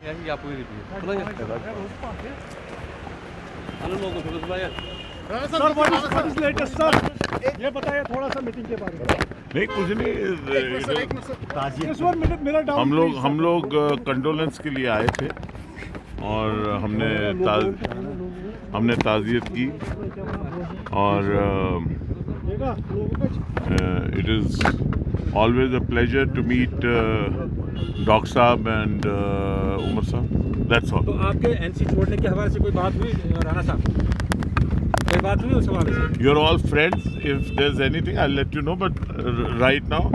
Sir what is latest sir, ये बताइए थोड़ा सा मीटिंग के बारे में। नहीं कुछ नहीं, हम लोग कंडोलेंस के लिए आए थे और हमने ताज़ियत की और it is always a pleasure to meet doctor साहब एंड उमर साहब, दैट्स ऑल। तो आपके एनसी छोड़ने के हवाले से कोई बात हुई राणा साहब, कोई बात हुई उस हवाले से? You are all friends, if there is anything I let you know, but right now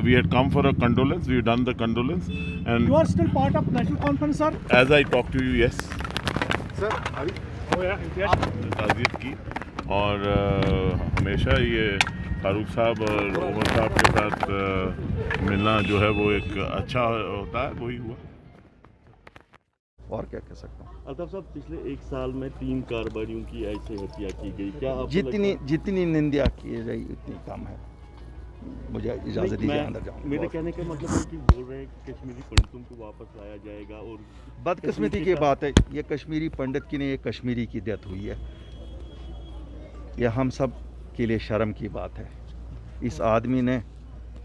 we had come for a condolence, we've done the condolence and you are still part of national conference sir, as I talk to you, yes sir ताज़ियत की और हमेशा ये फारूक साहब और उमर साहब के साथ मिलना जो है वो एक अच्छा होता है, वही हुआ। और क्या कह सकता हूँ। अल्ताफ साहब, पिछले एक साल में 3 कार्रवाइयों की ऐसे हत्या की गई, क्या आप जितनी निंदा की गई उतनी कम है। मुझे इजाज़त दीजिए, अंदर जाऊँ। मेरे कहने का मतलब है कि बोल रहे हैं कि कश्मीरी पंडितों को वापस लाया जाएगा और बदकिस्मती की बात है, ये कश्मीरी पंडित की नहीं, ये कश्मीरी की डेथ हुई है। यह हम सब के लिए शर्म की बात है। इस आदमी ने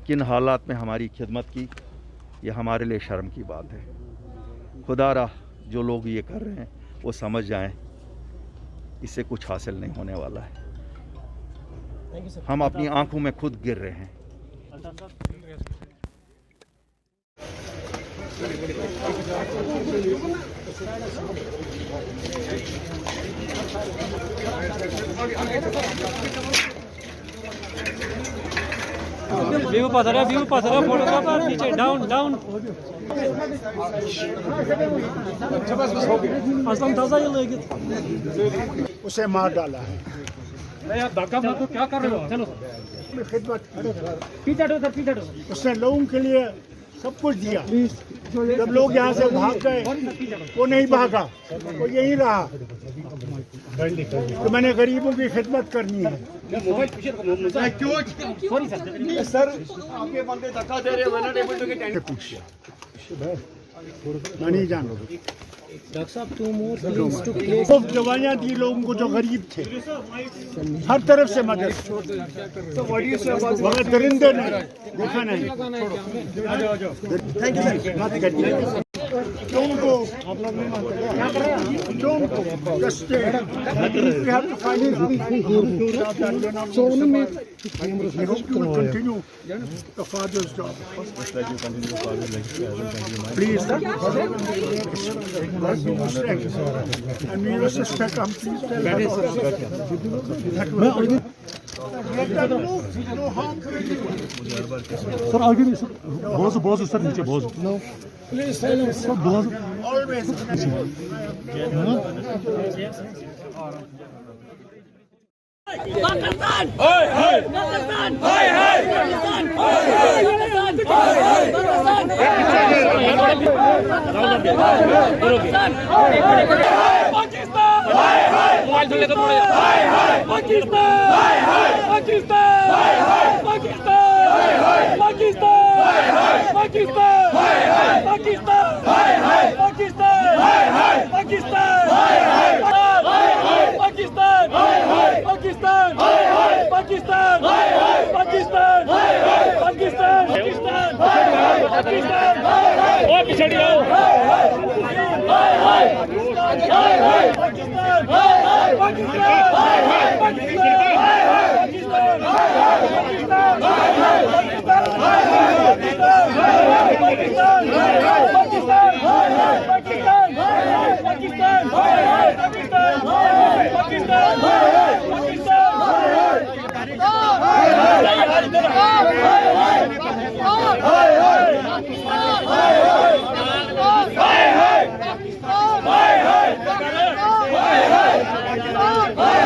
किन हालात में हमारी खिदमत की, यह हमारे लिए शर्म की बात है। खुदा रहा जो लोग ये कर रहे हैं वो समझ जाएं, इससे कुछ हासिल नहीं होने वाला है। हम अपनी आंखों में खुद गिर रहे हैं। व्यू पास रहा, फोटोग्राफर नीचे डाउन असलम ताज़ा ये लेगी उसे मार डाला है। यार धक्का मत दो, क्या कर रहे हो? चलो खिदमत पीछे हटो सर, उसने लोगों के लिए सब कुछ दिया। जब लोग यहाँ से भाग गए वो नहीं भागा, वो यहीं रहा। तो मैंने गरीबों की खिदमत करनी है। सर आपके बंदे धक्का दे रहे हैं, पूछिए, मैं नहीं जानता। डॉक्टर साहब टू दवाइयाँ दी लोगों को जो गरीब थे, हर तरफ से मदद, मगर दरिंदे ने देखा नहीं। मत करिए, don't go, don't go, just stay. We have to find I hope you will continue the father's job. Please, and we respect him. Please tell him. Sir आगे नहीं सर, बहुत सर नीचे बहुत Please सर बहुत always. Pakistan हाय हाय पाकिस्तान हाय हाय पाकिस्तान हाय हाय पाकिस्तान हाय हाय पाकिस्तान हाय हाय mobile से लेकर पड़े हाय हाय पाकिस्तान हाय हाय पाकिस्तान हाय हाय पाकिस्तान हाय हाय पाकिस्तान हाय हाय पाकिस्तान हाय हाय पाकिस्तान हाय हाय पाकिस्तान हाय हाय पाकिस्तान हाय हाय पाकिस्तान हाय हाय पाकिस्तान हाय हाय पाकिस्तान हाय हाय पाकिस्तान हाय हाय पाकिस्तान पाकिस्तान हाय हाय पाकिस्तान हाय हाय ओ पिछड़ी आओ हाय हाय हाय हाय हाय हाय पाकिस्तान हाय हाय पाकिस्तान हाय हाय पाकिस्तान हाय हाय पाकिस्तान हाय हाय पाकिस्तान हाय हाय पाकिस्तान हाय हाय पाकिस्तान हाय हाय पाकिस्तान हाय हाय पाकिस्तान हाय हाय पाकिस्तान हाय हाय पाकिस्तान हाय हाय पाकिस्तान हाय हाय पाकिस्तान हाय हाय पाकिस्तान हाय हाय हाय हाय इधर हाय हाय पाकिस्तान हाय हाय पाकिस्तान हाय हाय हाय हाय पाकिस्तान हाय हाय हाय हाय पाकिस्तान हाय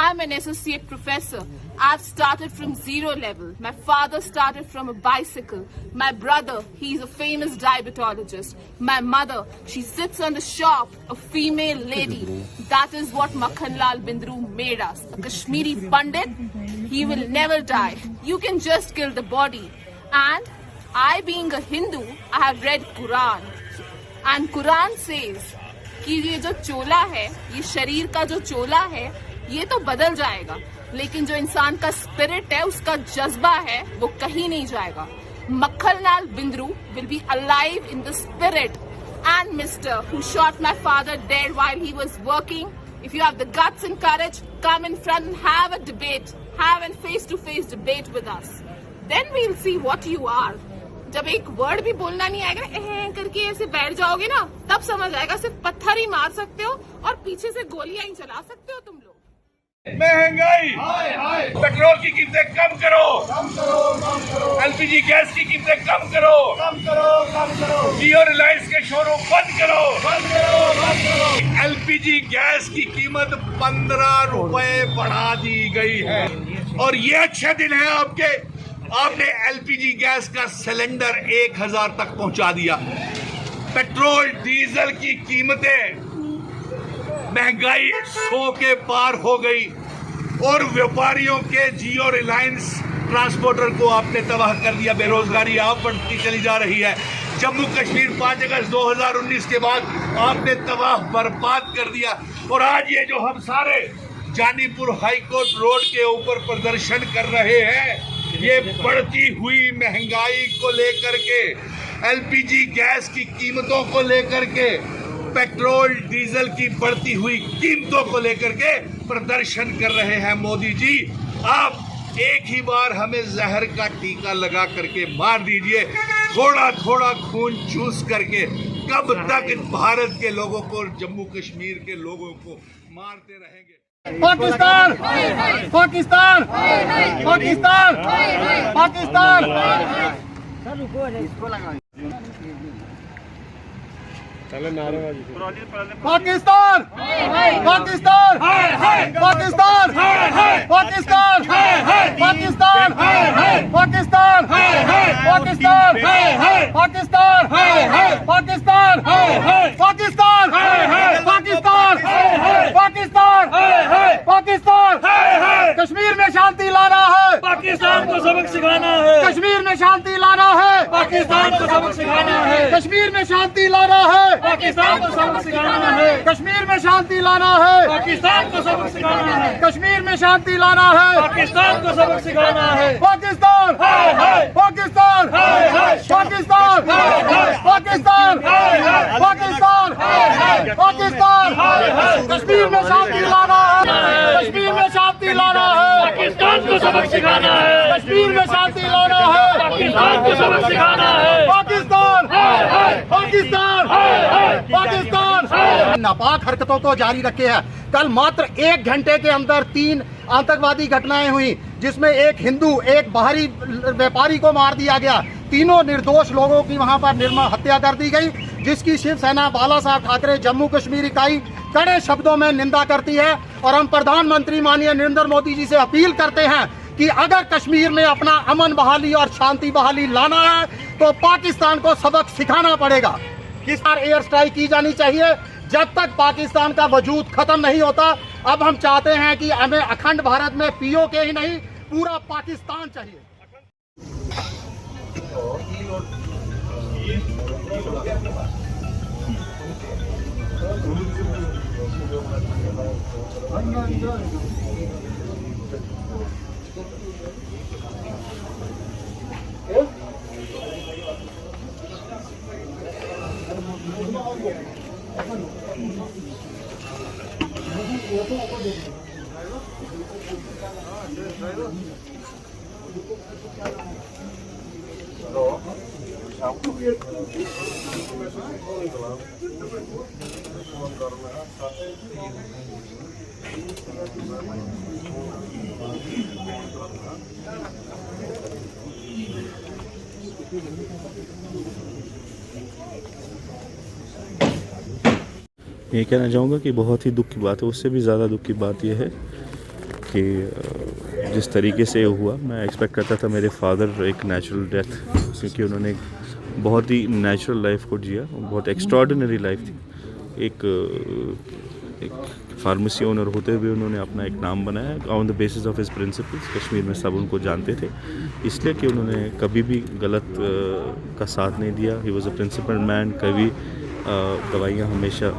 I'm an associate professor. I've started from zero level. My father started from a bicycle. My brother, he's a famous diabetologist. My mother, she sits on the shop, a female lady. That is what Makhanlal Bindru made us. A Kashmiri Pandit, he will never die. You can just kill the body. And I, being a Hindu, I have read Quran. And Quran says कि ये जो चोला है, ये शरीर का जो चोला है, ये तो बदल जाएगा, लेकिन जो इंसान का स्पिरिट है, उसका जज्बा है, वो कहीं नहीं जाएगा. Makhanlal Bindru will be alive in the spirit. And Mr. who shot my father dead while he was working, if you have the guts and courage, come in front and have a debate, have a face-to-face debate with us. Then we'll see what you are. जब एक word भी बोलना नहीं आएगा ना, करके ऐसे बैठ जाओगे ना, तब समझ आएगा सिर्फ पत्थर ही मार सकते हो और पीछे से गोलियां ही चला सकते हो तुम लोग. महंगाई, पेट्रोल की कीमतें कम करो, एलपीजी गैस की कीमतें कम करो, जियो रिलायंस के शोरूम बंद करो. एलपीजी गैस की कीमत 15 रुपए बढ़ा दी गई है और ये अच्छे दिन है आपके. आपने एलपीजी गैस का सिलेंडर 1000 तक पहुंचा दिया. पेट्रोल डीजल की कीमतें, महंगाई 100 के पार हो गई और व्यापारियों के जियो रिलायंस ट्रांसपोर्टर को आपने तबाह कर दिया. बेरोजगारी आप बढ़ती चली जा रही है. जम्मू कश्मीर 5 अगस्त 2019 के बाद आपने तबाह बर्बाद कर दिया. और आज ये जो हम सारे जानीपुर हाईकोर्ट रोड के ऊपर प्रदर्शन कर रहे हैं, ये बढ़ती हुई महंगाई को लेकर के, एलपीजी गैस की कीमतों को लेकर के, पेट्रोल डीजल की बढ़ती हुई कीमतों को लेकर के प्रदर्शन कर रहे हैं. मोदी जी, आप एक ही बार हमें जहर का टीका लगा करके मार दीजिए. थोड़ा थोड़ा खून चूस करके कब तक भारत के लोगों को, जम्मू कश्मीर के लोगों को मारते रहेंगे? पाकिस्तान, पाकिस्तान, पाकिस्तान, पाकिस्तान. पाकिस्तान, पाकिस्तान, पाकिस्तान, पाकिस्तान, पाकिस्तान, पाकिस्तान, पाकिस्तान, पाकिस्तान, पाकिस्तान, पाकिस्तान, पाकिस्तान, पाकिस्तान, पाकिस्तान. कश्मीर में शांति लाना है, पाकिस्तान को सबक सिखाना है. कश्मीर में शांति लाना है, पाकिस्तान को सबक सिखाना है. कश्मीर में शांति लाना है, पाकिस्तान को सबक सिखाना है. कश्मीर में शांति लाना है, पाकिस्तान को सबक सिखाना है. कश्मीर में शांति लाना है, पाकिस्तान को सबक सिखाना है. पाकिस्तान, पाकिस्तान, पाकिस्तान, पाकिस्तान, पाकिस्तान, पाकिस्तान. कश्मीर में शांति लाना है, कश्मीर में शांति लाना है, पाकिस्तान को सबक सिखाना है. कश्मीर में शांति लाना है, पाकिस्तान को सबक सिखाना है. पाकिस्तान, पाकिस्तान, पाकिस्तान. नापाक हरकतों को जारी रखे है. कल मात्र 1 घंटे के अंदर 3 आतंकवादी घटनाएं हुई, जिसमें एक हिंदू, एक बाहरी व्यापारी को मार दिया गया. तीनों निर्दोष लोगों की वहां पर निर्मम हत्या कर दी गई, जिसकी शिवसेना बाला साहब ठाकरे जम्मू कश्मीर इकाई कड़े शब्दों में निंदा करती है. और हम प्रधानमंत्री माननीय नरेंद्र मोदी जी से अपील करते हैं कि अगर कश्मीर में अपना अमन बहाली और शांति बहाली लाना है तो पाकिस्तान को सबक सिखाना पड़ेगा. इस बार एयर स्ट्राइक की जानी चाहिए जब तक पाकिस्तान का वजूद खत्म नहीं होता. अब हम चाहते हैं कि हमें अखंड भारत में पीओके ही नहीं, पूरा पाकिस्तान चाहिए. ये कहना चाहूँगा कि बहुत ही दुख की बात है, उससे भी ज़्यादा दुख की बात यह है कि जिस तरीके से हुआ, मैं एक्सपेक्ट करता था मेरे फादर एक नेचुरल डेथ, क्योंकि उन्होंने बहुत ही नेचुरल लाइफ को जिया, बहुत एक्स्ट्राऑर्डिनरी लाइफ थी। एक फार्मेसी ओनर होते हुए उन्होंने अपना एक नाम बनाया on the basis of his principles. Kashmir में सब उनको जानते थे, इसलिए कि उन्होंने कभी भी गलत का साथ नहीं दिया। He was a principal man. कभी दवाइयाँ हमेशा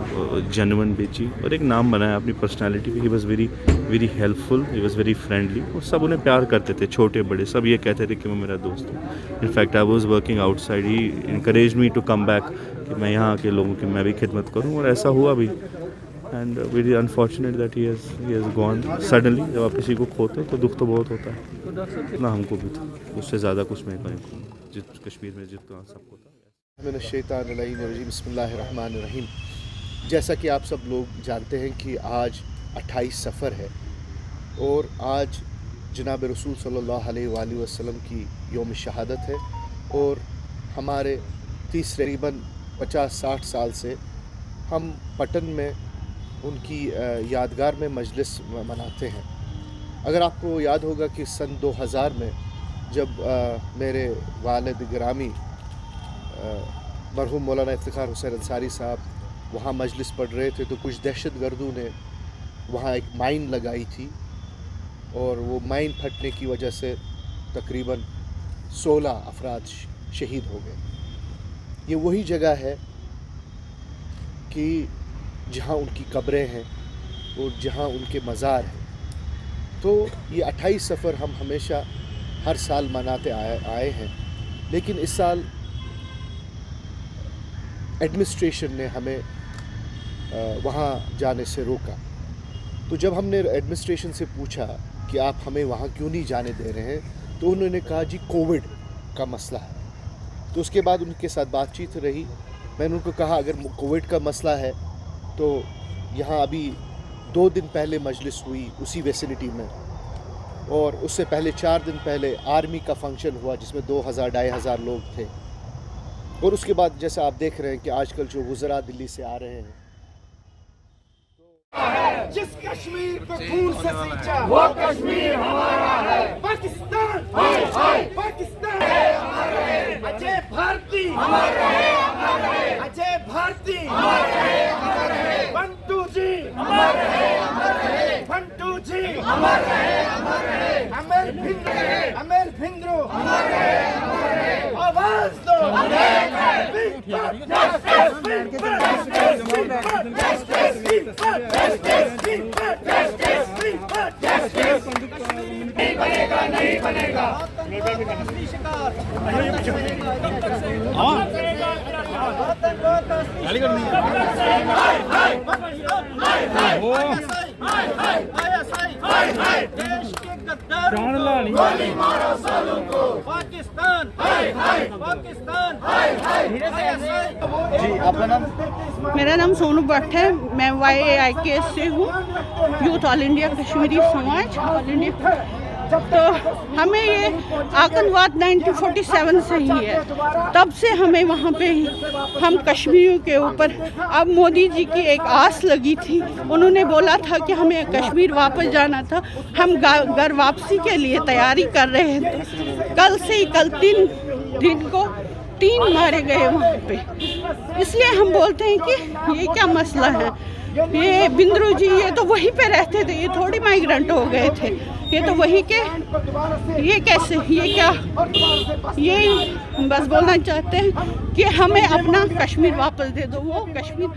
जेन्युइन बेची और एक नाम बनाया अपनी पर्सनालिटी पे। He was very helpful, he was very friendly और सब उन्हें प्यार करते थे, छोटे बड़े सब ये कहते थे कि वो मेरा दोस्त है। In fact I was working outside, he encourage me to come back, कि मैं यहाँ के लोगों की मैं भी खिदमत करूँ, और ऐसा हुआ भी। And very unfortunate that he has gone suddenly. जब आप किसी को खोते तो दुख तो बहुत होता है ना, हमको भी था, उससे ज़्यादा कुछ नहीं पाए जिस कश्मीर में जितना सबको था। बिस्मिल्लाहिर्रहमानिर्रहीम। जैसा कि आप सब लोग जानते हैं कि आज 28 सफ़र है और आज जनाब रसूल सल्लल्लाहु अलैहि वसल्लम की यौम शहादत है, और हमारे तकरीबन 50-60 साल से हम पटन में उनकी यादगार में मजलिस मनाते हैं। अगर आपको याद होगा कि सन 2000 में जब मेरे वालिद गिरामी मरहूम मौलाना इफ्तिखार हुसैन अंसारी साहब वहाँ मजलिस पढ़ रहे थे, तो कुछ दहशतगर्दों ने वहाँ एक माइन लगाई थी, और वो माइन फटने की वजह से तकरीबन 16 अफराद शहीद हो गए। ये वही जगह है कि जहाँ उनकी कब्रें हैं और जहाँ उनके मज़ार हैं। तो ये 28 सफ़र हम हमेशा हर साल मनाते आए हैं, लेकिन इस साल एडमिनिस्ट्रेशन ने हमें वहाँ जाने से रोका। तो जब हमने एडमिनिस्ट्रेशन से पूछा कि आप हमें वहाँ क्यों नहीं जाने दे रहे हैं, तो उन्होंने कहा जी कोविड का मसला है। तो उसके बाद उनके साथ बातचीत रही। मैंने उनको कहा अगर कोविड का मसला है तो यहाँ अभी 2 दिन पहले मजलिस हुई उसी फैसिलिटी में, और उससे पहले 4 दिन पहले आर्मी का फंक्शन हुआ जिसमें 2000-2500 लोग थे, और उसके बाद जैसा आप देख रहे हैं कि आजकल जो वुज़रा दिल्ली से आ रहे हैं। जिस कश्मीर को खून से सींचा वो कश्मीर हमारा है। पाकिस्तान पाकिस्तान अजय भारती अजय भारती बंटू जी बंटू जी अमर भिंद्रो आवाज दो। नहीं बनेगा पाकिस्तान पाकिस्तान। जी आपका नाम? मेरा नाम सोनू भट्ट है। मैं YAIK से हूँ, यूथ ऑल इंडिया कश्मीरी समाज ऑल इंडिया। तो हमें ये आतंकवाद 1947 से ही है, तब से हमें वहाँ पे हम कश्मीरियों के ऊपर। अब मोदी जी की एक आस लगी थी, उन्होंने बोला था कि हमें कश्मीर वापस जाना था। हम घर वापसी के लिए तैयारी कर रहे हैं। कल से ही कल 3 दिन को 3 मारे गए वहाँ पे। इसलिए हम बोलते हैं कि ये क्या मसला है। ये बिंद्रू जी ये तो वहीं पे रहते थे, ये थोड़ी माइग्रेंट हो गए थे, ये तो वहीं के। ये कैसे, ये क्या, ये बस बोलना चाहते हैं कि हमें अपना कश्मीर वापस दे दो। वो कश्मीर